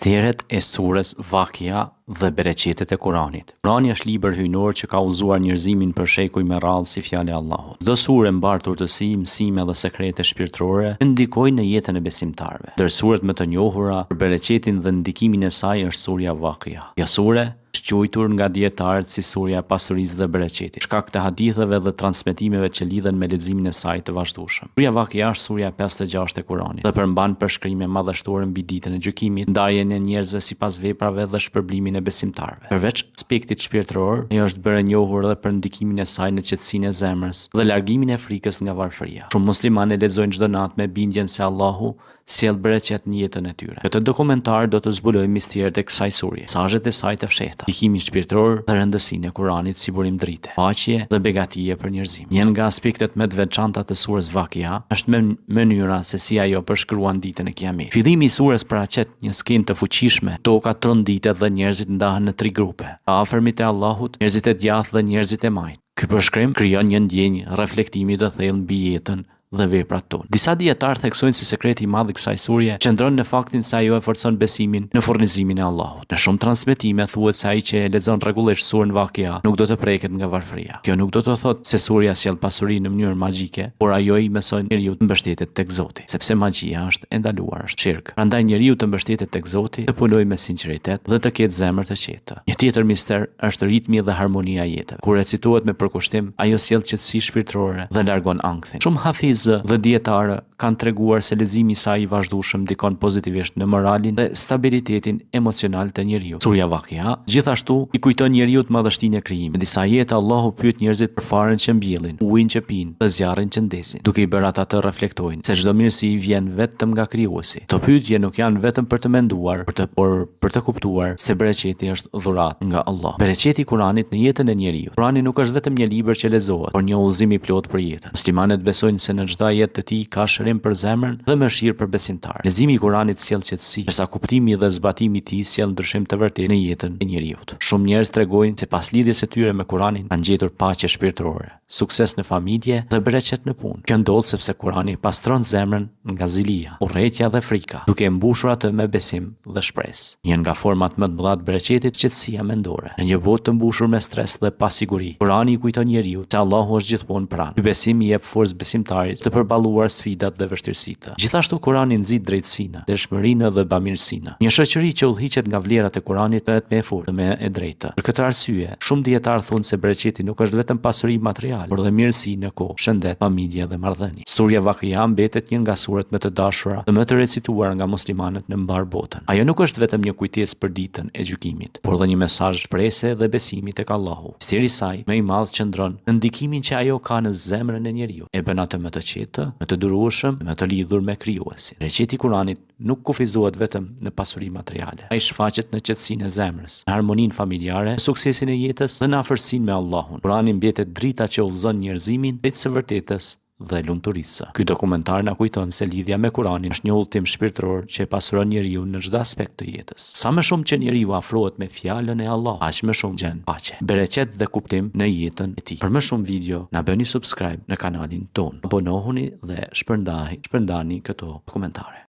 Misteret e surës Vakja dhe bereqetet e Kuranit. Kurani është libër hyjnor që ka udhëzuar njerëzimin për shekuj me radhë si fjala e Allahut. Çdo surë mbar urtësi, mësime dhe sekrete shpirtërore që ndikojnë në jetën e besimtarëve. Ndër surët më të njohura për bereqetin dhe ndikimin e saj është surja Vakja. Kjo sure quajtur nga dietarët si surja e pasurisë dhe bereqetit, shkak të haditheve dhe transmetimeve që lidhen me leximin e saj të vazhdueshëm. Surja Vakja është surja 56 e Kuranit dhe përmban përshkrime madhështore mbi ditën e gjykimit, ndarjen e njerëzve sipas veprave dhe shpërblimin e besimtarëve. Përveç aspektit shpirtëror, ajo është bërë e njohur edhe për ndikimin e saj në qetësinë e zemrës dhe largimin e frikës nga varfëria. Shumë muslimanë lexojnë çdo natë me bindjen se Allahu sjell bereqet në jetën e tyre. Këtë dokumentar do të zbulojë misteret e kësaj surje, mesazhet e saj të fshehta, ndikimin shpirtëror dhe rëndësinë e Kuranit si burim drite, paqe dhe begatije për njerëzim. Një nga aspektet më të veçanta të surës Vakja është mënyra se si ajo përshkruan ditën e Kiametit. Fillimi i surës paraqet një skenë të fuqishme, toka tronditet dhe njerëzit ndahen në 3 grupe: të afërmit e Allahut, njerëzit e djathtë dhe njerëzit e majt. Ky përshkrim krijon një ndjenjë reflektimi të thellë mbi jetën dhe veprat tonë. Disa dietarë theksojnë se sekreti i madh i kësaj surje qëndron në faktin se ajo e forcon besimin në furnizimin e Allahut. Në shumë transmetime thuhet se ai që e lexon rregullisht surën Vakja nuk do të preket nga varfëria. Kjo nuk do të thotë se surja sjell pasuri në mënyrë magjike, por ajo i mëson njeriu të mbështetet tek Zoti, sepse magjia është e ndaluar, është shirk. Prandaj njeriu të mbështetet tek Zoti, të punojë me sinqeritet dhe të ketë zemër të qetë. Një tjetër mister është ritmi dhe harmonia e jetës. Kur recitohet me përkushtim, ajo sjell qetësi shpirtërore dhe largon ankthin. Shumë hafiz dhe dietarë kanë treguar se leximi i saj i vazhdueshëm ndikon pozitivisht në moralin dhe stabilitetin emocional të njeriu. Surja Vakja gjithashtu i kujton njeriu të madhështinë e krijimit. Në disa ajete Allahu pyet njerëzit për farën që mbjellin, ujin që pinë dhe zjarrin që ndesin, duke i bërë ata të reflektojnë se çdo mirësi vjen vetëm nga Krijuesi. Këto pyetje nuk janë vetëm për të menduar, por për të kuptuar se bereqeti është dhuratë nga Allah. Bereqeti i Kuranit në jetën e njeriu. Kurani nuk është vetëm një libër që lexohet, por një udhëzim i plot për jetën. Muslimanët besojnë se në çdo jetë të tij ka shërim për zemrën dhe mëshirë për besimtar. Leximi i Kuranit sjell qetësi, ndërsa kuptimi dhe zbatimi i tij sjell ndryshim të vërtetë në jetën e njeriu. Shumë njerëz tregojnë se pas lidhjes së tyre me Kuranin kanë gjetur paqe shpirtërore, sukses në familje dhe bereqet në punë. Kjo ndodh sepse Kurani pastron zemrën nga zilia, urrëtia dhe frika, duke e mbushur atë me besim dhe shpresë. Një nga format më të mëdha të bereqetit qetësia mendore. Në një botë të mbushur me stres dhe pasiguri, Kurani i kujton njeriu se Allahu është gjithmonë pranë. Ky besim i jep forcë besimtarit të përballuar sfidat dhe vështirësitë. Gjithashtu Kurani nxit drejtësinë, dashurisnë dhe bamirësinë. Një shoqëri që udhëhiqet nga vlerat e Kuranit bëhet më e fortë dhe më e drejtë. Për këtë arsye, shumë dietarë thonë se bereqeti nuk është vetëm pasuri materiale, por edhe mirësi në kohë, shëndet, familje dhe marrëdhënie. Surja Vakja mbetet një nga surat më të dashura dhe më të recituara nga muslimanët në mbar botën. Ajo nuk është vetëm një kujtesë për ditën e gjykimit, por edhe një mesazh shpresë dhe besimi tek Allahu. Misteri i saj më i madh qëndron në ndikimin që ajo ka në zemrën e njeriu. E bën atë më të qetë, më të durueshëm, më të lidhur me Krijuesin. Bereqeti i Kuranit nuk kufizohet vetëm në pasuri materiale. Ai shfaqet në qetësinë e zemrës, në harmoninë familjare, në suksesin e jetës dhe në afërsinë me Allahun. Kurani mbetet drita që udhëzon njerëzimin drejt së vërtetës dhe lumturisë. Ky dokumentar na kujton se lidhja me Kuranin është një udhëtim shpirtëror që e pasuron njeriu në çdo aspekt të jetës. Sa më shumë që njeriu afrohet me fjalën e Allahut, aq më shumë gjen paqe, bereqet dhe kuptim në jetën e tij. Për më shumë video, na bëni subscribe në kanalin ton. Abonohuni dhe shpërndani këto dokumentare.